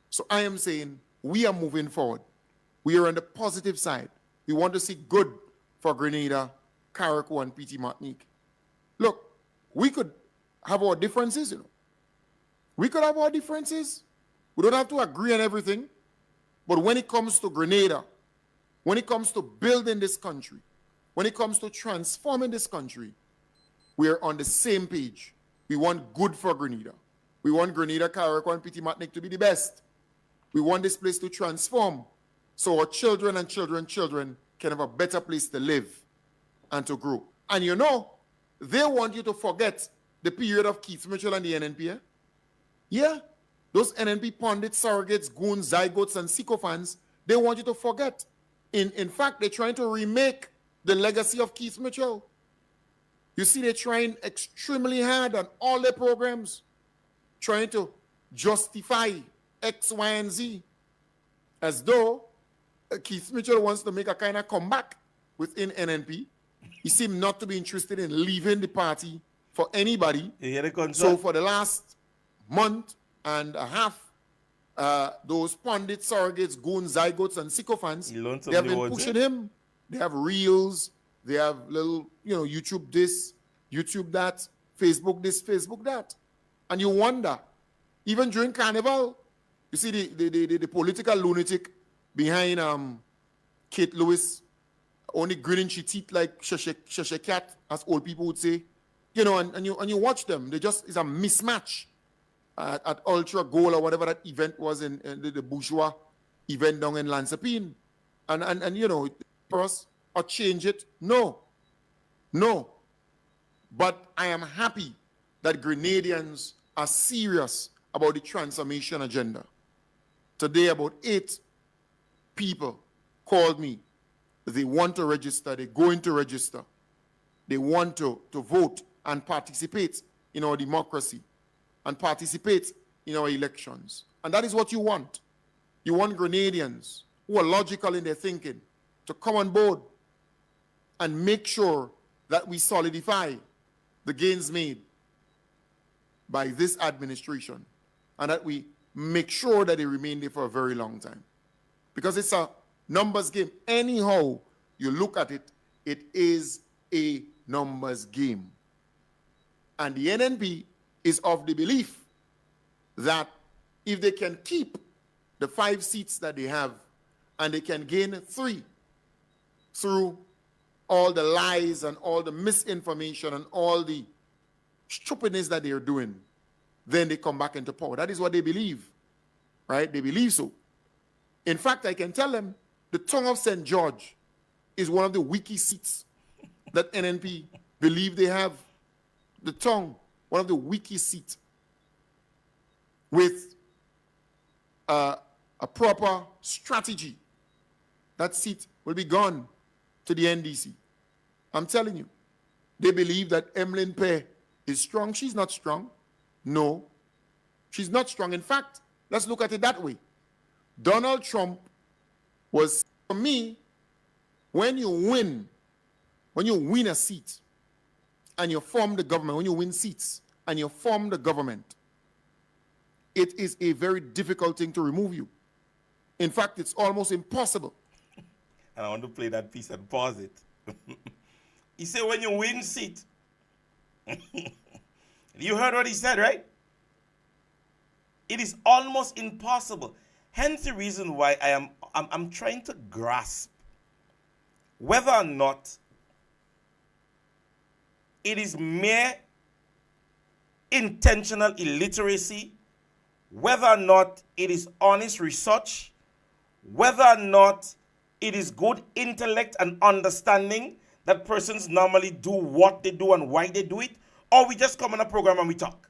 So I am saying we are moving forward. We are on the positive side. We want to see good for Grenada, Carriacou, and PT Martinique. Look, we could have our differences, you know. We could have our differences. We don't have to agree on everything. But when it comes to Grenada, when it comes to building this country, when it comes to transforming this country, we are on the same page. We want good for Grenada. We want Grenada, Carriacou, and PT Martinique to be the best. We want this place to transform so our children and children can have a better place to live and to grow. And you know, they want you to forget the period of Keith Mitchell and the NNP. Eh? Yeah, those NNP pundits, surrogates, goons, zygotes, and sycophants, they want you to forget. In fact, they're trying to remake the legacy of Keith Mitchell. You see, they're trying extremely hard on all their programs, trying to justify X, Y, and Z, as though Keith Mitchell wants to make a kind of comeback within NNP. He seemed not to be interested in leaving the party for anybody. So for the last month and a half, those pundits, surrogates, goons, zygotes, and sycophants, they have been pushing him. They have reels, they have little, you know, YouTube this, YouTube that, Facebook this, Facebook that. And you wonder, even during Carnival, you see the political lunatic behind Kate Lewis, only grinning she teeth like Sheshe cat, as old people would say. You know, and you watch them, they just, it's a mismatch at Ultra Goal or whatever that event was in the bourgeois event down in Lansapine. And you know, us or change it? No. No. But I am happy that Grenadians are serious about the transformation agenda. Today, about 8 people called me. They want to register. They're going to register. They want to vote and participate in our democracy and participate in our elections. And that is what you want. You want Grenadians who are logical in their thinking to come on board and make sure that we solidify the gains made by this administration and that we make sure that they remain there for a very long time. Because it's a numbers game. Anyhow you look at it, it is a numbers game. And the NNP is of the belief that if they can keep the 5 seats that they have and they can gain 3 through all the lies and all the misinformation and all the stupidness that they are doing, then they come back into power. That is what they believe, right? They believe so. In fact, I can tell them the tongue of St. George is one of the weakest seats that NNP believe they have. The tongue, one of the weakest seats. With a proper strategy, that seat will be gone to the NDC. I'm telling you. They believe that Emmeline Pear is strong. She's not strong. No, she's not strong. In fact, let's look at it that way. Donald Trump was, for me, when you win a seat and you form the government, when you win seats and you form the government, it is a very difficult thing to remove you. In fact, it's almost impossible. And I want to play that piece and pause it. He said when you win seat. You heard what he said, right? It is almost impossible. Hence the reason why I'm trying to grasp whether or not it is mere intentional illiteracy, whether or not it is honest research, whether or not it is good intellect and understanding that persons normally do what they do and why they do it, or we just come on a program and we talk.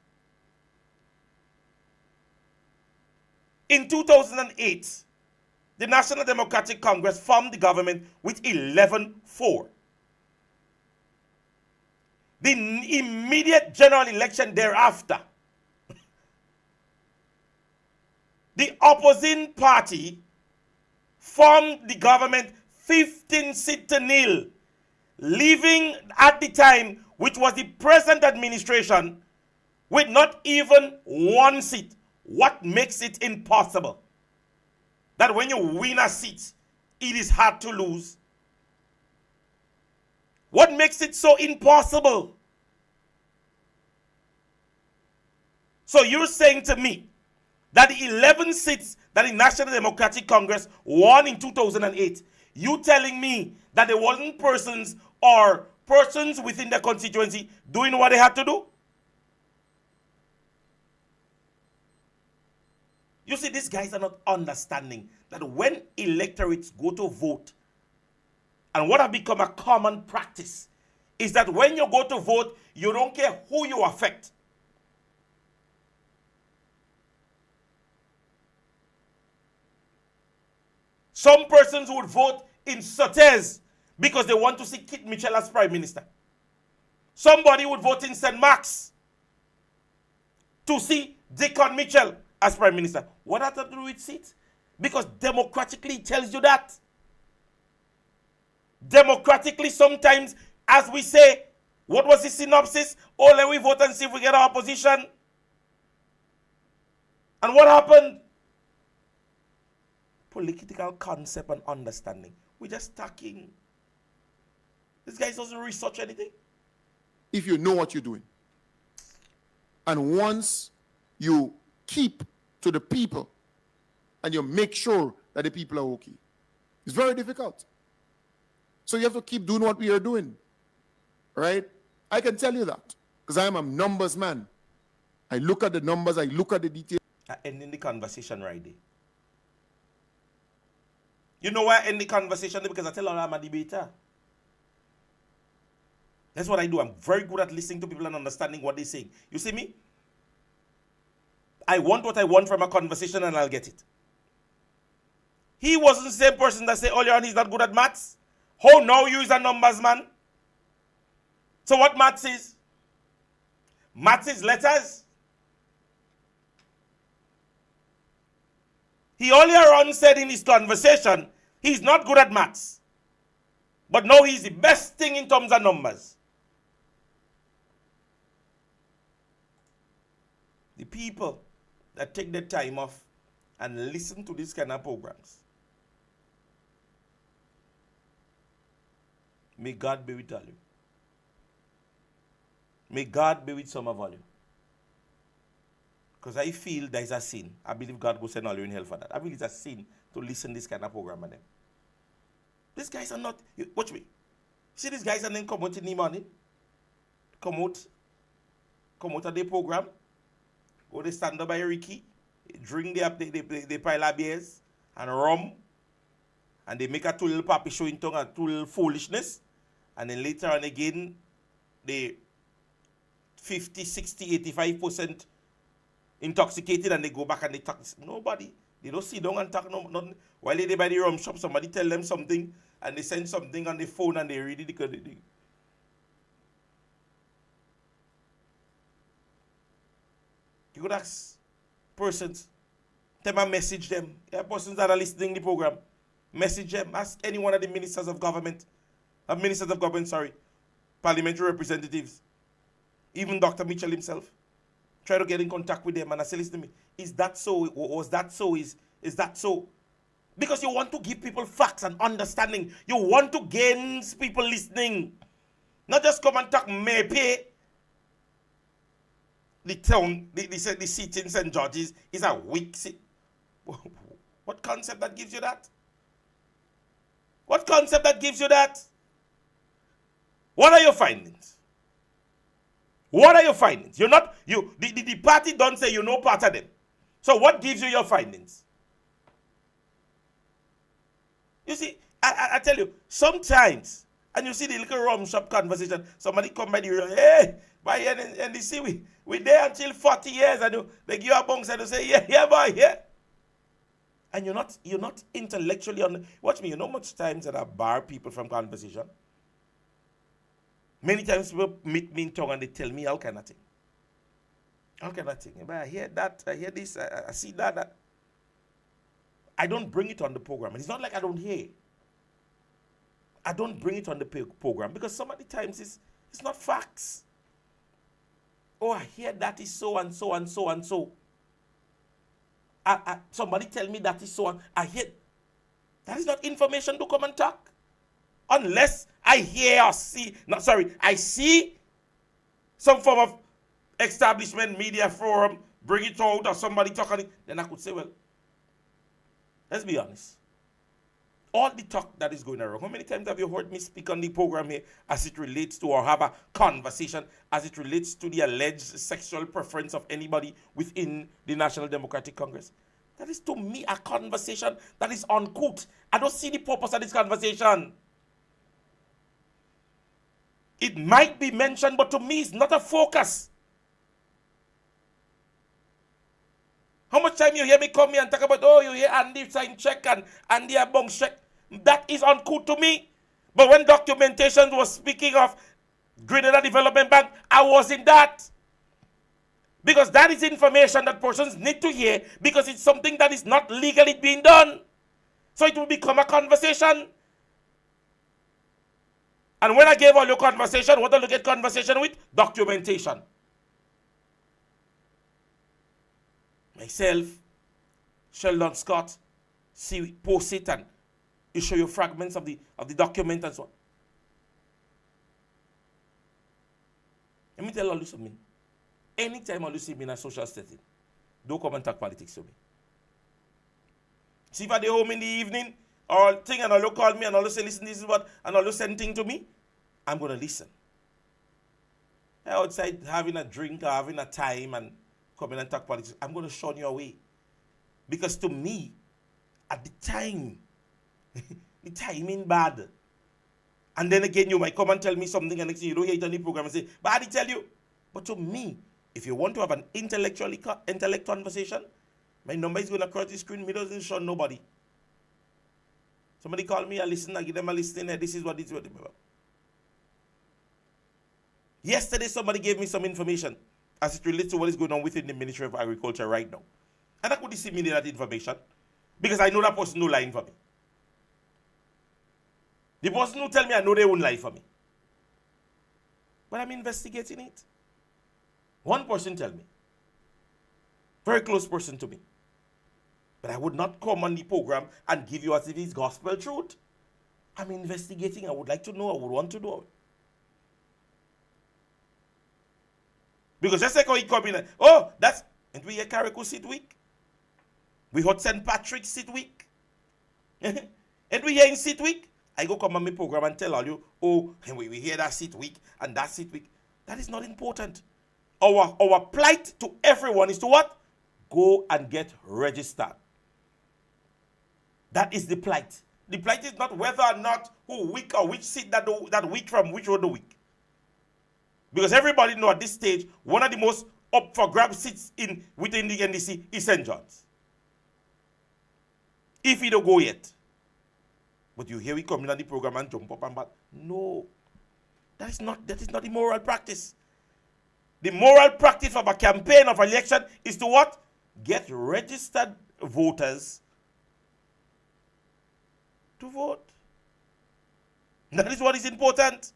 In 2008, the National Democratic Congress formed the government with 11-4. The immediate general election thereafter, the opposing party formed the government 15-0, leaving at the time, which was the present administration, with not even 1 seat. What makes it impossible that when you win a seat, it is hard to lose? What makes it so impossible? So you're saying to me that the 11 seats that the National Democratic Congress won in 2008, you telling me that there wasn't persons or persons within the constituency doing what they had to do? You see, these guys are not understanding that when electorates go to vote, and what has become a common practice is that when you go to vote, you don't care who you affect. Some persons would vote in Sotez because they want to see Kit Mitchell as Prime Minister. Somebody would vote in St. Mark's to see Dickon Mitchell as Prime Minister. What has to do with seats? Because democratically it tells you that. Democratically, sometimes, as we say, what was the synopsis? Oh, let we vote and see if we get our opposition. And what happened? Political concept and understanding. We're just talking. This guy doesn't research anything. If you know what you're doing, and once you keep to the people and you make sure that the people are okay, it's very difficult. So you have to keep doing what we are doing, right? I can tell you that because I am a numbers man. I look at the numbers, I look at the details. Ending the conversation right there. You know why I end the conversation? Because I tell her I'm a debater. That's what I do. I'm very good at listening to people and understanding what they're saying. You see me? I want what I want from a conversation and I'll get it. He wasn't the same person that said earlier on he's not good at maths. How now you is a numbers man? So what maths is? Maths is letters. He earlier on said in his conversation he's not good at maths. But now he's the best thing in terms of numbers. The people that take their time off and listen to these kind of programs, may God be with all you. May God be with some of all you. Because I feel there is a sin. I believe God will send all you in hell for that. I believe it's a sin to listen to this kind of program and them. These guys are not, watch me. See these guys and then come out in the morning. Come out of the program. Go they stand up by Ricky. Drink they pile of beers and rum. And they make a two little papi showing tongue and two little foolishness. And then later on again, they 50, 60, 85% intoxicated and they go back and they talk. Nobody. They don't sit down and talk nothing. While they by the rum shop, somebody tell them something and they send something on the phone and they read it. You could ask persons, tell them message them. Yeah, persons that are listening to the program, message them. Ask any one of the ministers of government, parliamentary representatives, even Dr. Mitchell himself. Try to get in contact with them and I say, listen to me, is that so? Was that so? Is that so? Because you want to give people facts and understanding. You want to gain people listening. Not just come and talk maybe. The town, the seat in St. George's is a weak seat. What concept that gives you that? What concept that gives you that? What are your findings? What are your findings? You're not, the party don't say you know part of them. So what gives you your findings? You see, I tell you, sometimes, and you see the little rum shop conversation, somebody come by the room, hey, by and they see we there until 40 years, and they give you a bunks and they say, yeah, boy, yeah. And you're not intellectually on. Watch me, you know much times that I bar people from conversation. Many times people meet me in tongue and they tell me all kind of thing. All kind of thing. But I hear that, I hear this, I see that. I don't bring it on the program. And it's not like I don't hear. I don't bring it on the program because some of the times it's not facts. Oh, I hear that is so and so and so and so. Somebody tell me that is so and I hear. That is not information to come and talk. Unless I hear or see, I see some form of establishment, media forum, bring it out or somebody talk on it, then I could say, well, let's be honest. All the talk that is going around, how many times have you heard me speak on the program here as it relates to or have a conversation as it relates to the alleged sexual preference of anybody within the National Democratic Congress? That is to me a conversation that is uncouth. I don't see the purpose of this conversation. It might be mentioned, but to me it's not a focus. How much time you hear me come here and talk about, oh, you hear Andy sign check and Andy a bunch check? That is uncouth to me. But when documentation was speaking of Grenada Development Bank, I was in that. Because that is information that persons need to hear because it's something that is not legally being done. So it will become a conversation. And when I gave all your conversation, what do you get conversation with? Documentation. Myself, Sheldon Scott, post it and you show you fragments of the document and so on. Let me tell all you something. Anytime all you see me in a social setting, don't come and talk politics to me. See if I dey home in the evening or thing and all you call me and all you say, listen, this is what, and all you send thing to me, I'm going to listen. Outside having a drink or having a time and coming and talk politics, I'm going to shun you away. Because to me, at the time, The timing bad. And then again, you might come and tell me something, and next thing you don't hear it on the program and say, but I did tell you. But to me, if you want to have an intellect conversation, my number is going across the screen. Me doesn't show nobody. Somebody call me, I listen, I give them a listen, and this is what it's about. Yesterday, somebody gave me some information as it relates to what is going on within the Ministry of Agriculture right now. And I could disseminate that information because I know that person no lying for me. The person who tell me I know they won't lie for me. But I'm investigating it. One person tell me. Very close person to me. But I would not come on the program and give you as if it's gospel truth. I'm investigating. I would like to know. I would want to know. Because just like how he come in, oh, that's, and we hear Carriacou sit week. We heard St. Patrick sit week. And we hear in sit week. I go come on my program and tell all you, oh, and we hear that sit week and that sit week. That is not important. Our plight to everyone is to what? Go and get registered. That is the plight. The plight is not whether or not who week or which seat that week from which other week. Because everybody know at this stage, one of the most up for grab seats within the NDC is St. John's. If he don't go yet. But you hear we come in on the program and jump up and back. No. That is not the moral practice. The moral practice of a campaign of election is to what? Get registered voters to vote. That is what is important.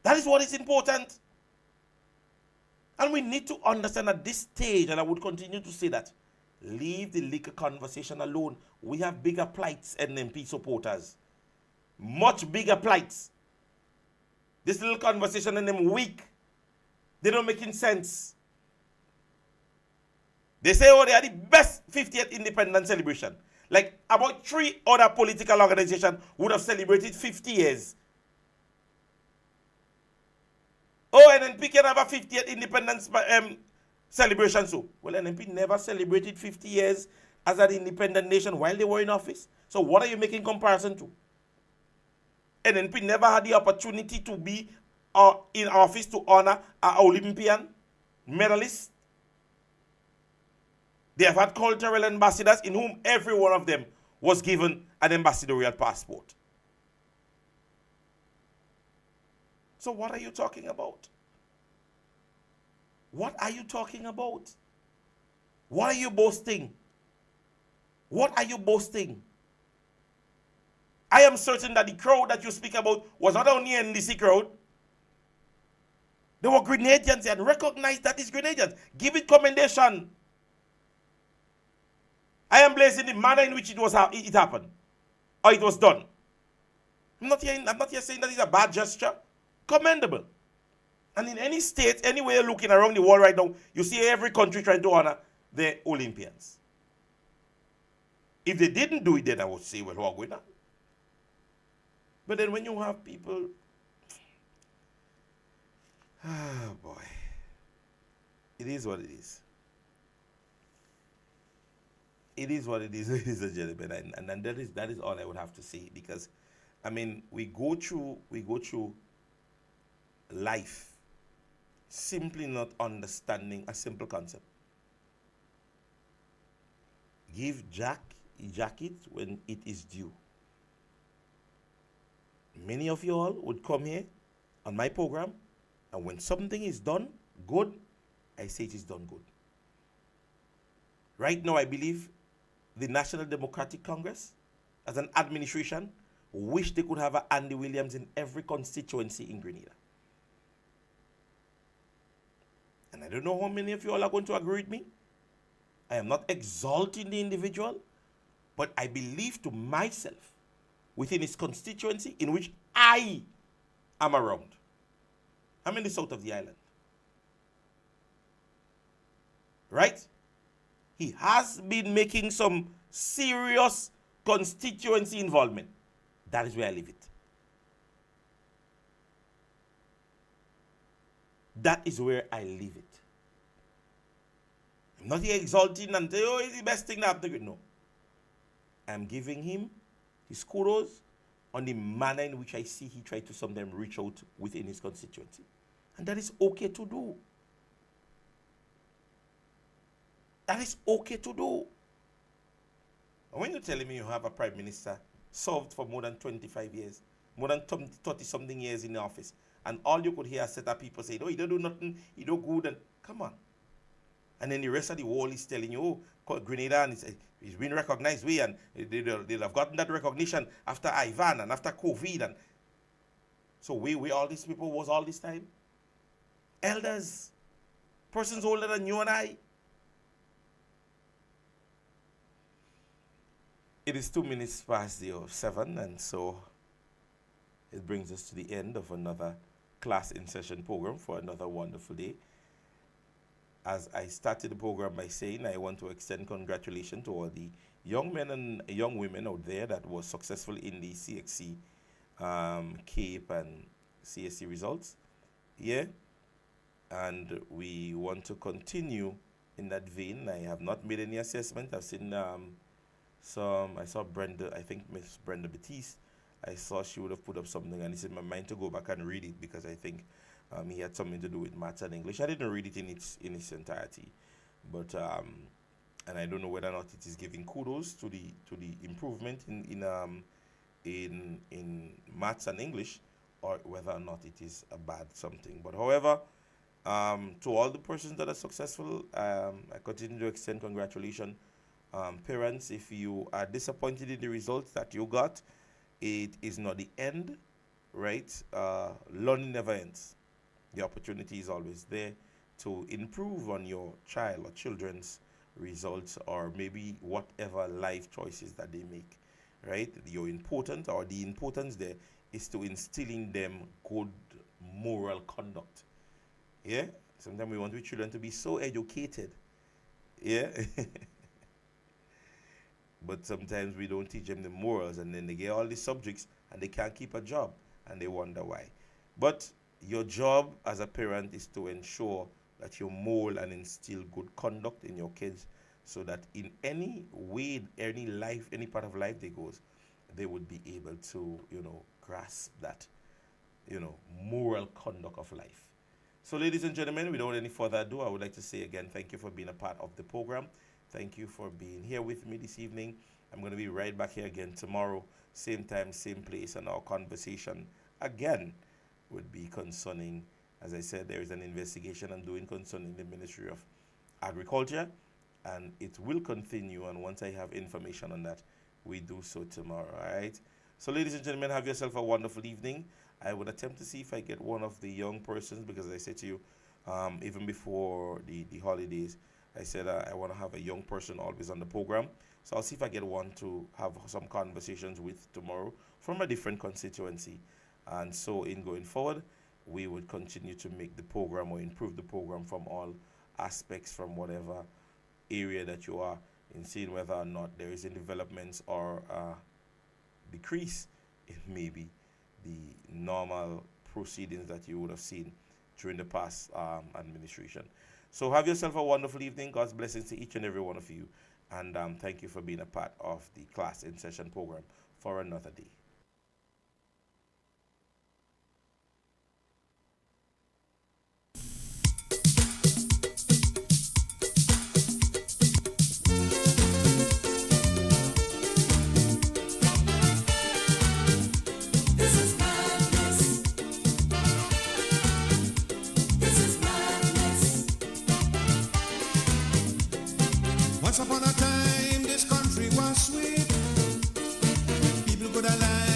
That is what is important. And we need to understand at this stage, and I would continue to say that, leave the liquor conversation alone. We have bigger plights, NMP supporters. Much bigger plights. This little conversation in them weak. They don't make sense. They say, oh, they are the best 50th independence celebration. Like about 3 other political organizations would have celebrated 50 years. Oh, NNP can have a 50th independence celebration so. Well, NNP never celebrated 50 years as an independent nation while they were in office. So what are you making comparison to? NNP never had the opportunity to be in office to honor an Olympian medalist. They have had cultural ambassadors in whom every one of them was given an ambassadorial passport. So what are you talking about? What are you talking about? What are you boasting? What are you boasting? I am certain that the crowd that you speak about was not only an NDC crowd. There were Grenadians and recognized that it's Grenadians. Give it commendation. I am blessing the manner in which it happened. Or it was done. I'm not here saying that it's a bad gesture. Commendable. And in any state, anywhere you're looking around the world right now, you see every country trying to honor their Olympians. If they didn't do it, then I would say, well, what going on? But then when you have people, boy, it is what it is. It is what it is, ladies and gentlemen, and that is all I would have to say, because, I mean, we go through life simply not understanding a simple concept. Give Jack it when it is due. Many of you all would come here on my program, and when something is done good, I say it is done good. Right now, I believe the National Democratic Congress, as an administration, wish they could have an Andy Williams in every constituency in Grenada. And I don't know how many of you all are going to agree with me. I am not exalting the individual, but I believe to myself, within his constituency in which I am around. I'm in the south of the island. Right? He has been making some serious constituency involvement. That is where I leave it. That is where I leave it. I'm not here exalting and say, oh, it's the best thing that happened to you. No. I'm giving him his kudos on the manner in which I see he tried to sometimes reach out within his constituency. And that is okay to do. That is okay to do. And when you're telling me you have a prime minister served for more than 25 years, more than 30-something years in the office, and all you could hear is set up people saying, oh, he don't do nothing, he don't good, and come on. And then the rest of the world is telling you, oh, Grenada, and it's been recognized way, and they'll have gotten that recognition after Ivan and after COVID. And so we all these people was all this time? Elders, persons older than you and I. It is 2 minutes past the 7, and so it brings us to the end of another class in session program for another wonderful day. As I started the program by saying, I want to extend congratulations to all the young men and young women out there that was successful in the CXC, CAPE and CSC results. Yeah. And we want to continue in that vein. I have not made any assessment. I've seen I saw Brenda, I think Miss Brenda Batiste. I saw she would have put up something, and it's in my mind to go back and read it because I think he had something to do with maths and English. I didn't read it in its entirety, but and I don't know whether or not it is giving kudos to the improvement in maths and English, or whether or not it is a bad something. But however, to all the persons that are successful, I continue to extend congratulations. Parents, if you are disappointed in the results that you got, it is not the end, right? Learning never ends. The opportunity is always there to improve on your child or children's results, or maybe whatever life choices that they make, right? Your important, or the importance there is to instill in them good moral conduct. Yeah? Sometimes we want our children to be so educated. Yeah? But sometimes we don't teach them the morals, and then they get all these subjects and they can't keep a job, and they wonder why. But your job as a parent is to ensure that you mold and instill good conduct in your kids, so that in any way, any part of life they goes, they would be able to, grasp that, moral conduct of life. So ladies and gentlemen, without any further ado, I would like to say again, thank you for being a part of the program. Thank you for being here with me this evening. I'm going to be right back here again tomorrow, same time, same place, and our conversation again would be concerning, as I said, there is an investigation I'm doing concerning the Ministry of Agriculture, and it will continue, and once I have information on that, we do so tomorrow, all right? So ladies and gentlemen, have yourself a wonderful evening. I would attempt to see if I get one of the young persons, because as I said to you, even before the holidays, I said I want to have a young person always on the program. So I'll see if I get one to have some conversations with tomorrow from a different constituency. And so in going forward, we would continue to make the program or improve the program from all aspects, from whatever area that you are, in seeing whether or not there is any developments or decrease in maybe the normal proceedings that you would have seen during the past administration. So have yourself a wonderful evening. God's blessings to each and every one of you. And thank you for being a part of the Class in Session program for another day. Once upon a time, this country was sweet. People could have lied.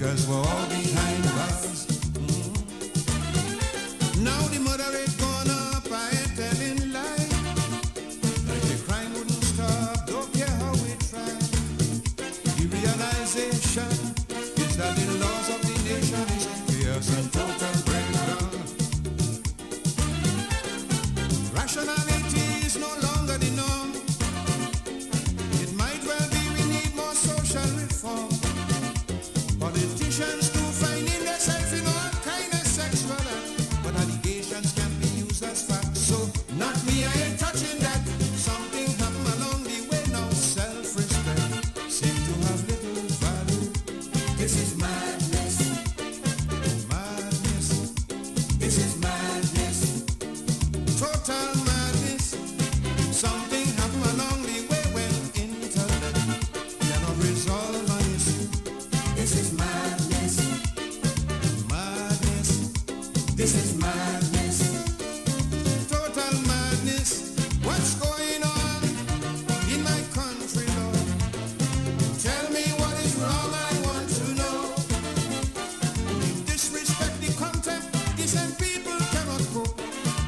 because we're all behind bars. Now the murder rate gone up, I ain't telling lie. Like the crime wouldn't stop, don't care how we try. The realization is that the laws of the nation is in chaos and total breakdown. Rationality is no longer the norm. It might well be we need more social reform. Politicians do finding themselves in all kind of sexual act, but allegations can be used as facts. So not me, I ain't touching that. Something happened along the way now. Self-respect seem to have little value. This is madness. Madness. This is madness. Total madness. Something happened along the way when intellect cannot resolve an issue. This is madness. Madness. This is madness. Total madness. What's going on in my country, Lord? Tell me what is wrong, I want to know. Disrespect the content, decent people cannot cope.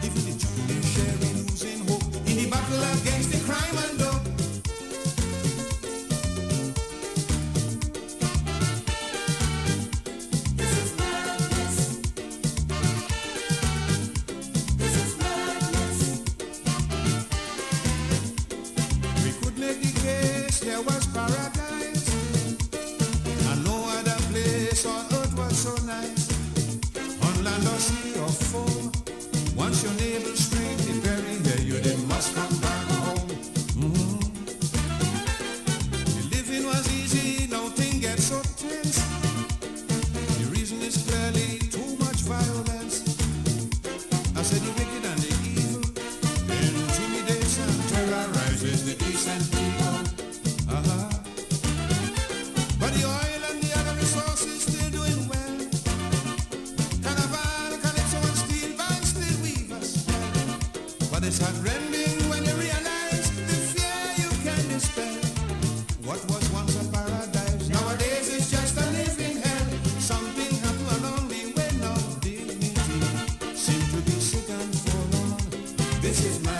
Even the judiciary losing hope in the battle against the crime and dope. This is madness. This is madness. We could make the case there was paradise, and no other place on earth was so nice. On land or sea or foam, once your neighbors scream the very day you they must come back home. The living was easy, now things get so tense. The reason is clearly too much violence. I said the wicked and the evil intimidates and terrorizes the decent people. But the oil and the other resources still doing well. Carnival, calypso and steel bands still weave us well. But it's heartrending when you realize the fear you can dispel. What was once a paradise nowadays is just a living hell. Something happened along the way now. Dignity seem to be sick and forlorn. This is my